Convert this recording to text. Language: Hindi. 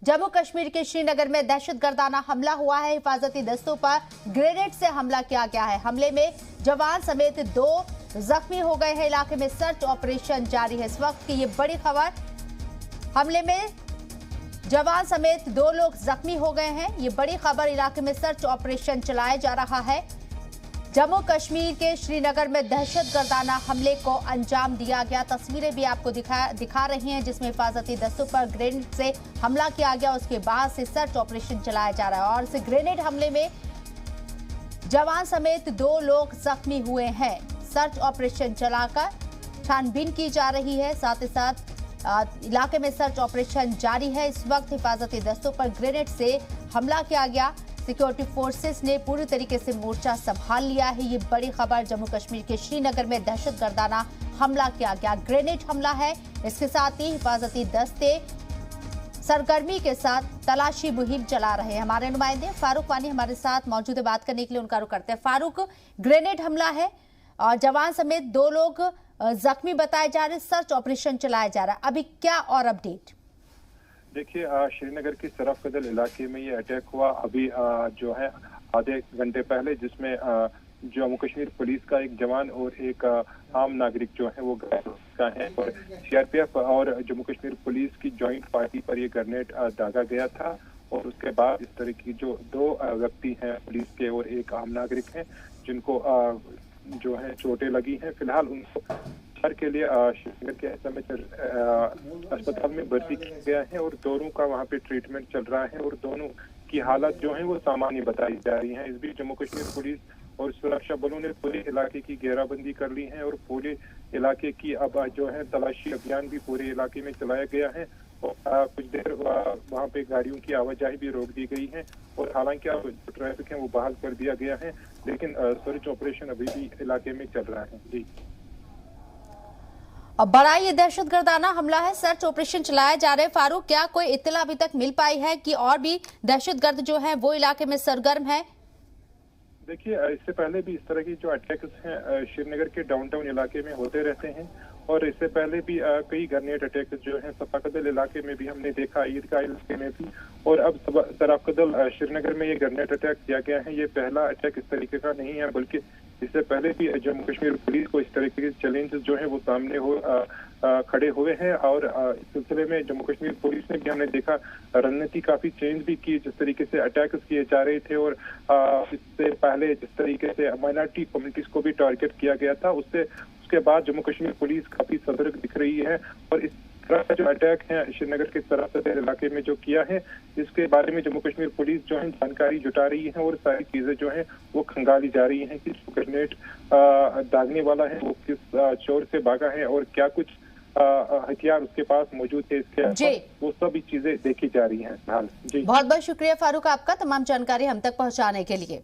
जम्मू कश्मीर के श्रीनगर में दहशतगर्दाना हमला हुआ है। हिफाजती दस्तों पर ग्रेनेड से हमला किया गया है। हमले में जवान समेत 2 जख्मी हो गए हैं। इलाके में सर्च ऑपरेशन जारी है। इस वक्त की ये बड़ी खबर, हमले में जवान समेत 2 लोग जख्मी हो गए हैं। ये बड़ी खबर, इलाके में सर्च ऑपरेशन चलाया जा रहा है। जम्मू कश्मीर के श्रीनगर में दहशतगर्दाना हमले को अंजाम दिया गया। तस्वीरें भी आपको दिखा रही हैं, जिसमें हिफाजती दस्तों पर ग्रेनेड से हमला किया गया। उसके बाद से सर्च ऑपरेशन चलाया जा रहा है और इस ग्रेनेड हमले में जवान समेत 2 लोग जख्मी हुए हैं। सर्च ऑपरेशन चलाकर छानबीन की जा रही है। साथ ही साथ इलाके में सर्च ऑपरेशन जारी है। इस वक्त हिफाजती दस्तों पर ग्रेनेड से हमला किया गया। सिक्योरिटी फोर्सेस ने पूरी तरीके से मोर्चा संभाल लिया है। ये बड़ी खबर, जम्मू कश्मीर के श्रीनगर में दहशतगर्दाना हमला किया गया, ग्रेनेड हमला है। इसके साथ ही हिफाजती दस्ते सरगर्मी के साथ तलाशी मुहिम चला रहे हैं। हमारे नुमाइंदे फारूक वानी हमारे साथ मौजूद है, बात करने के लिए उनका रुख करते हैं। फारूक, ग्रेनेड हमला है और जवान समेत 2 लोग जख्मी बताए जा रहे, सर्च ऑपरेशन चलाया जा रहा है, अभी क्या और अपडेट? देखिए, श्रीनगर के सरफकदल इलाके में ये अटैक हुआ अभी जो है आधे घंटे पहले, जिसमें जम्मू कश्मीर पुलिस का एक जवान और एक आम नागरिक जो है वो घायल का है और सीआरपीएफ और जम्मू कश्मीर पुलिस की जॉइंट पार्टी पर ये ग्रेनेड दागा गया था। और उसके बाद इस तरह की जो 2 व्यक्ति हैं पुलिस के और एक आम नागरिक हैं, जिनको जो है चोटें लगी हैं। फिलहाल उनको उपचार के लिए श्रीनगर के एसएमएच अस्पताल में भर्ती किया गया है और दोनों का वहां पे ट्रीटमेंट चल रहा है और दोनों की हालत जो है वो सामान्य बताई जा रही है। इस बीच जम्मू कश्मीर पुलिस और सुरक्षा बलों ने पूरे इलाके की घेराबंदी कर ली है और पूरे इलाके की अब जो है तलाशी अभियान भी पूरे इलाके में चलाया गया है और कुछ देर वहाँ पे गाड़ियों की आवाजाही भी रोक दी गई है और हालांकि अब जो ट्रैफिक है वो बहाल कर दिया गया है, लेकिन सर्च ऑपरेशन अभी भी इलाके में चल रहा है। जी, अब बड़ा ये दहशतगर्दाना हमला है, सर्च ऑपरेशन चलाया जा रहा है। फारूक, क्या कोई इत्तला अभी तक मिल पाई है कि और भी दहशतगर्द जो हैं वो इलाके में सरगर्म है? देखिए, इससे पहले भी इस तरह की जो अटैक्स हैं श्रीनगर के डाउनटाउन इलाके में होते रहते हैं और इससे पहले भी कई ग्रेनेड अटैक्स जो हैं सफाकदल इलाके में भी हमने देखा, ईदगाह इलाके में भी, और अब सराफकदल श्रीनगर में ये ग्रेनेड अटैक किया गया है। ये पहला अटैक इस तरीके का नहीं है, बल्कि इससे पहले भी जम्मू कश्मीर पुलिस को इस तरीके के चैलेंजेस जो है वो सामने खड़े हुए हैं और इस सिलसिले में जम्मू कश्मीर पुलिस ने भी हमने देखा रणनीति काफी चेंज भी की। जिस तरीके से अटैक्स किए जा रहे थे और इससे पहले जिस तरीके से माइनॉरिटी कम्युनिटीज को भी टारगेट किया गया था, उसके बाद जम्मू कश्मीर पुलिस काफी सतर्क दिख रही है और इस तरह का जो अटैक है श्रीनगर के सरहदी इलाके में जो किया है, इसके बारे में जम्मू कश्मीर पुलिस जो है जानकारी जुटा रही है और सारी चीजें जो है वो खंगाली जा रही हैं कि जो ग्रेनेड दागने वाला है वो किस चोर से भागा है और क्या कुछ हथियार उसके पास मौजूद है, इसके वो सभी चीजें देखी जा रही हैं। जी, बहुत बहुत शुक्रिया फारूक आपका तमाम जानकारी हम तक पहुंचाने के लिए।